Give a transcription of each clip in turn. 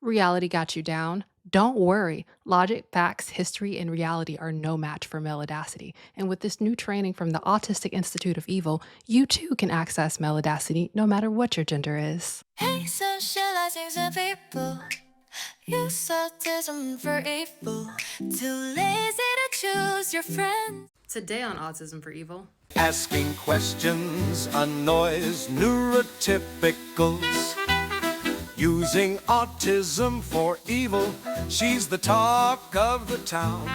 Reality got you down? Don't worry. Logic, facts, history, and reality are no match for male audacity. And with this new training from the Autistic Institute of Evil, you too can access male audacity no matter what your gender is. Hey, socializing some people. Use autism for evil. Too lazy to choose your friends. Today on Autism for Evil. Asking questions annoys neurotypicals. Using autism for evil, she's the talk of the town.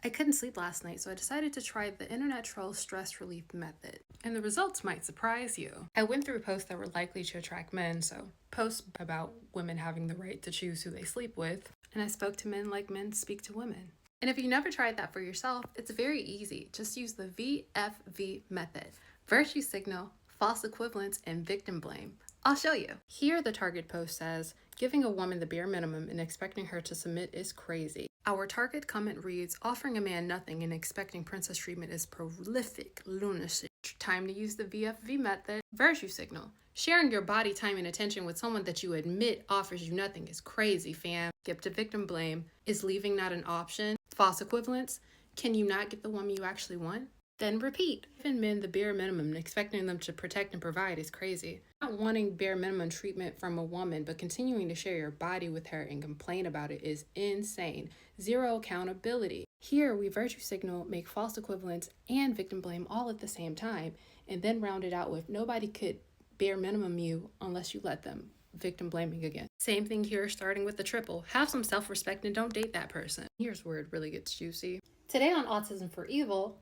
I couldn't sleep last night, so I decided to try the internet troll stress relief method. And the results might surprise you. I went through posts that were likely to attract men, so posts about women having the right to choose who they sleep with. And I spoke to men like men speak to women. And if you never tried that for yourself, it's very easy. Just use the VFV method: virtue signal, false equivalence, and victim blame. I'll show you. Here the target post says, giving a woman the bare minimum and expecting her to submit is crazy. Our target comment reads, offering a man nothing and expecting princess treatment is prolific lunacy. Time to use the VFV method. Virtue signal: sharing your body, time, and attention with someone that you admit offers you nothing is crazy, fam. Skip to victim blame. Is leaving not an option? False equivalence: can you not get the woman you actually want? Then repeat. Giving men the bare minimum and expecting them to protect and provide is crazy. Not wanting bare minimum treatment from a woman, but continuing to share your body with her and complain about it is insane. Zero accountability. Here we virtue signal, make false equivalence, and victim blame all at the same time, and then round it out with nobody could bare minimum you unless you let them. Victim blaming again. Same thing here, starting with the triple. Have some self-respect and don't date that person. Here's where it really gets juicy. Today on Autism for Evil.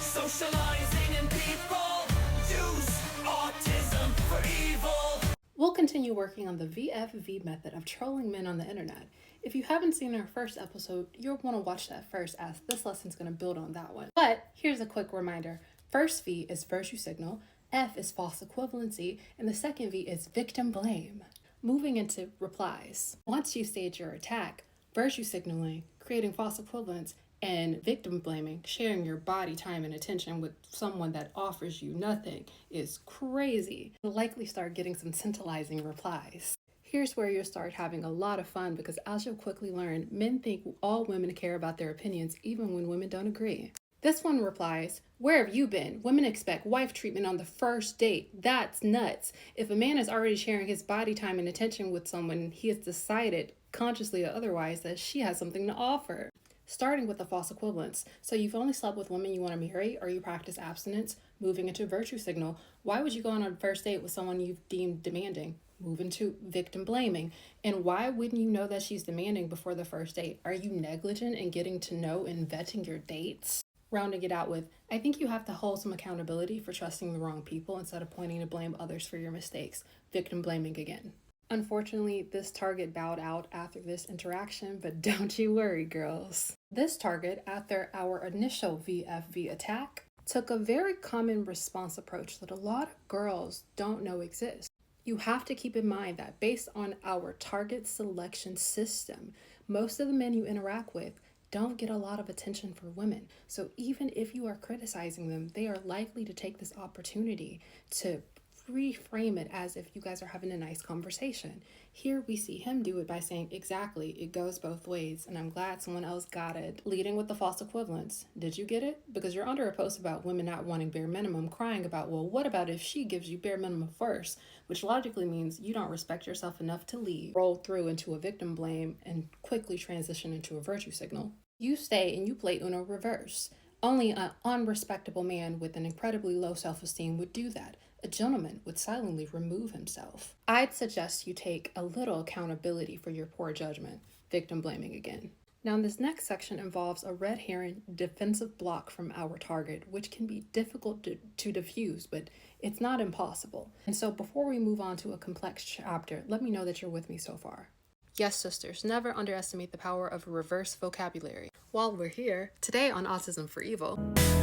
Socializing in people. Use autism for evil. We'll continue working on the VFV method of trolling men on the internet. If you haven't seen our first episode, you'll want to watch that first, as this lesson's going to build on that one. But here's a quick reminder. First V is virtue signal, F is false equivalency, and the second V is victim blame. Moving into replies. Once you stage your attack, virtue signaling, creating false equivalence, and victim blaming, sharing your body, time, and attention with someone that offers you nothing is crazy. You'll likely start getting some tantalizing replies. Here's where you'll start having a lot of fun, because as you'll quickly learn, men think all women care about their opinions even when women don't agree. This one replies, where have you been? Women expect wife treatment on the first date. That's nuts. If a man is already sharing his body, time, and attention with someone, he has decided, consciously or otherwise, that she has something to offer. Starting with the false equivalence. So you've only slept with women you want to marry, or you practice abstinence. Moving into virtue signal. Why would you go on a first date with someone you've deemed demanding? Move into victim blaming. And why wouldn't you know that she's demanding before the first date? Are you negligent in getting to know and vetting your dates? Rounding it out with, I think you have to hold some accountability for trusting the wrong people instead of pointing to blame others for your mistakes. Victim blaming again. Unfortunately, this target bowed out after this interaction, but don't you worry, girls. This target, after our initial VFV attack, took a very common response approach that a lot of girls don't know exists. You have to keep in mind that based on our target selection system, most of the men you interact with don't get a lot of attention for women. So even if you are criticizing them, they are likely to take this opportunity to reframe it as if you guys are having a nice conversation. Here we see him do it by saying, exactly, it goes both ways, and I'm glad someone else got it. Leading with the false equivalence. Did you get it? Because you're under a post about women not wanting bare minimum, crying about, well, what about if she gives you bare minimum first? Which logically means you don't respect yourself enough to leave. Roll through into a victim blame and quickly transition into a virtue signal. You stay and you play Uno reverse. Only an unrespectable man with an incredibly low self-esteem would do that. A gentleman would silently remove himself. I'd suggest you take a little accountability for your poor judgment. Victim blaming again. Now, this next section involves a red herring defensive block from our target, which can be difficult to diffuse, but it's not impossible. And so before we move on to a complex chapter, let me know that you're with me so far. Yes, sisters, never underestimate the power of a reverse vocabulary. While we're here, today on Autism for Evil.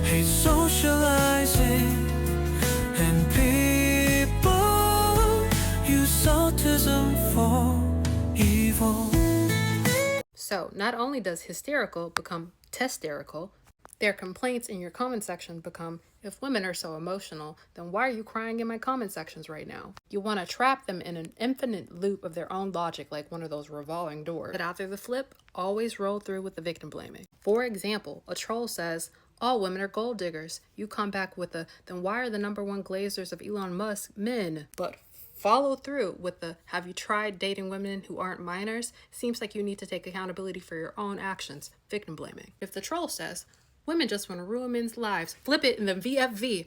Hey, socializing and people use autism for evil. So not only does hysterical become testerical, their complaints in your comment section become If women are so emotional, then why are you crying in my comment sections right now? You want to trap them in an infinite loop of their own logic like one of those revolving doors. But after the flip, always roll through with the victim blaming. For example, a troll says, all women are gold diggers. You come back with a, then why are the #1 glazers of Elon Musk men? But follow through with the, have you tried dating women who aren't minors? Seems like you need to take accountability for your own actions. Victim blaming. If the troll says, women just want to ruin men's lives, flip it in the VFV.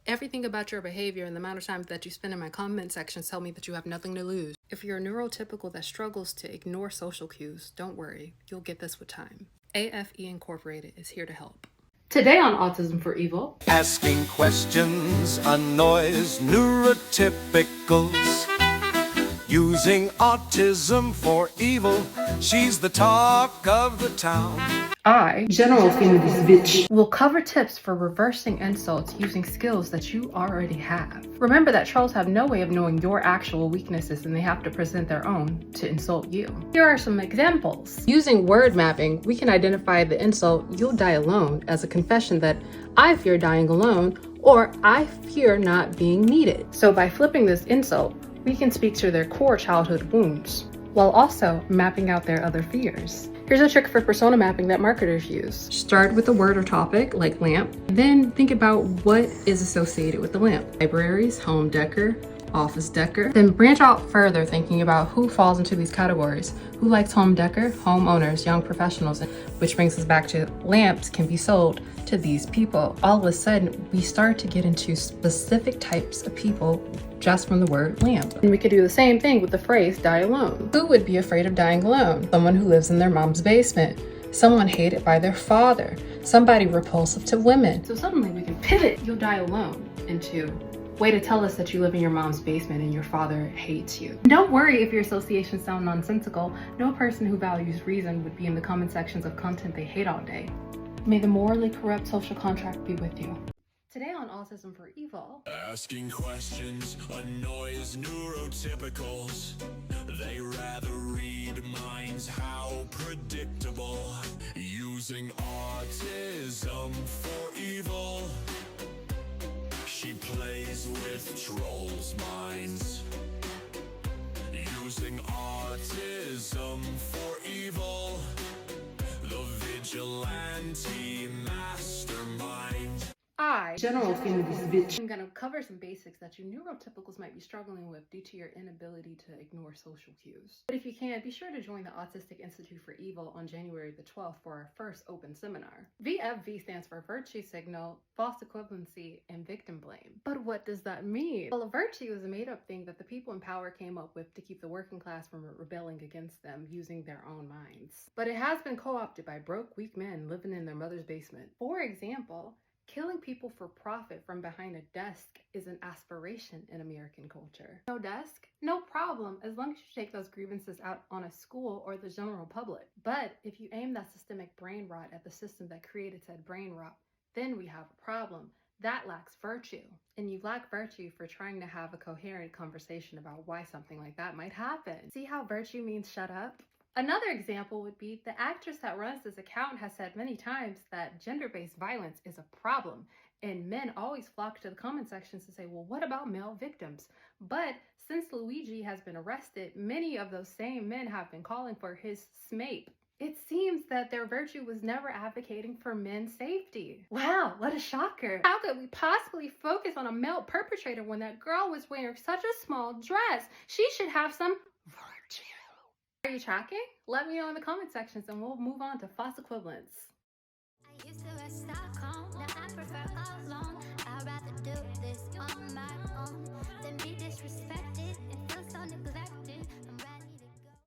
Everything about your behavior and the amount of time that you spend in my comment sections tell me that you have nothing to lose. If you're a neurotypical that struggles to ignore social cues, don't worry, you'll get this with time. AFE Incorporated is here to help. Today on Autism for Evil. Asking questions annoys neurotypicals. Using autism for evil, she's the talk of the town. I, General Famous Bitch, will cover tips for reversing insults using skills that you already have. Remember that trolls have no way of knowing your actual weaknesses and they have to present their own to insult you. Here are some examples. Using word mapping, we can identify the insult "you'll die alone" as a confession that I fear dying alone or I fear not being needed. So by flipping this insult, we can speak to their core childhood wounds, while also mapping out their other fears. Here's a trick for persona mapping that marketers use. Start with a word or topic, like lamp, then think about what is associated with the lamp. Libraries, home decor, office decor. Then branch out further, thinking about who falls into these categories. Who likes home decor? Homeowners, young professionals, which brings us back to lamps can be sold to these people. All of a sudden, we start to get into specific types of people just from the word lamp. And we could do the same thing with the phrase die alone. Who would be afraid of dying alone? Someone who lives in their mom's basement. Someone hated by their father. Somebody repulsive to women. So suddenly we can pivot "you'll die alone" into way to tell us that you live in your mom's basement and your father hates you. Don't worry if your associations sound nonsensical. No person who values reason would be in the comment sections of content they hate all day. May the morally corrupt social contract be with you. Today on Autism for Evil. Asking questions annoys neurotypicals. They rather read minds, how predictable. Using autism for evil. She plays with trolls' minds. Using autism for evil. The vigilante mastermind. I, General Famous Bitch, I'm gonna cover some basics that you neurotypicals might be struggling with due to your inability to ignore social cues. But if you can, be sure to join the Autistic Institute for Evil on January the 12th for our first open seminar. VFV stands for Virtue Signal, False Equivalency, and Victim Blame. But what does that mean? Well, a virtue is a made-up thing that the people in power came up with to keep the working class from rebelling against them using their own minds. But it has been co-opted by broke, weak men living in their mother's basement. For example, killing people for profit from behind a desk is an aspiration in American culture. No desk? No problem, as long as you take those grievances out on a school or the general public. But if you aim that systemic brain rot at the system that created said brain rot, then we have a problem. That lacks virtue. And you lack virtue for trying to have a coherent conversation about why something like that might happen. See how virtue means shut up? Another example would be the actress that runs this account has said many times that gender-based violence is a problem, and men always flock to the comment sections to say, well, what about male victims? But since Luigi has been arrested, many of those same men have been calling for his SMAPE. It seems that their virtue was never advocating for men's safety. Wow, what a shocker. How could we possibly focus on a male perpetrator when that girl was wearing such a small dress? She should have some virtue. Are you tracking? Let me know in the comment sections and we'll move on to false equivalence. I used to wear Stockholm, now I prefer alone. I'd rather do this on